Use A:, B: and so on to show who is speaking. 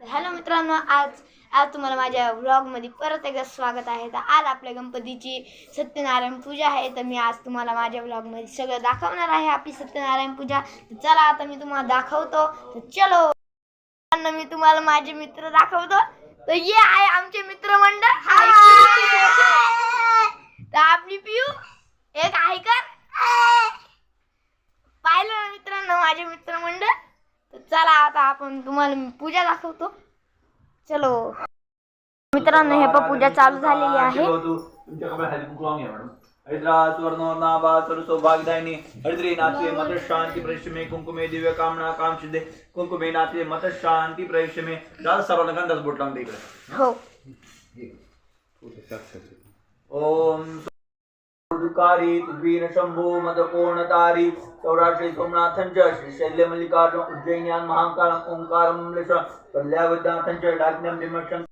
A: Hello मित्रांनो, आज आज तुम्हाला माझ्या व्लॉगमध्ये परत एकदा स्वागत आहे. तर आज आपल्या गणपतीची सत्यनारायण पूजा आहे. तर मी आज तुम्हाला माझ्या व्लॉगमध्ये सगळं दाखवणार आहे आपली सत्यनारायण पूजा. तर चला आता मी तुम्हाला दाखवतो. तर चलो मी तुम्हाला माझे मित्र दाखवतो. तर ये आहे आमचे मित्रमंडळ. तर आपली पियू एक आहे का पाहिलं ना मित्रांनो माझे मित्रमंडळ. तर चला आता आपण तुम्हाला पूजा दाखवतो. चलो मित्रांनो, हे पूजा चालू झालेली आहे.
B: तुमच्याकडे हळदी कुंकू लावून घ्या मॅडम. हरिद्रा सुवर्णवर्णाभा सर्व सौभाग्यदायिनी हरिद्री नाथे मत शांती प्रवेशमे कुंकुमे दिव्य कामना काम सिद्धे कुंकुमे नाथे मत शांती प्रवेशमे. दादा सर्वांना गंधाच बोट लावून दे इकडे.
A: हो.
B: ओम दुकारी तुद्वीन शंभू मदकोणतारी सौराष्ट्री सोमनाथंच श्री शैल्य मल्लिकार्जुन उज्जैन्यान महाकालम ओंकारम लेश कल्यावदाथंच डाग्नम विमर्शन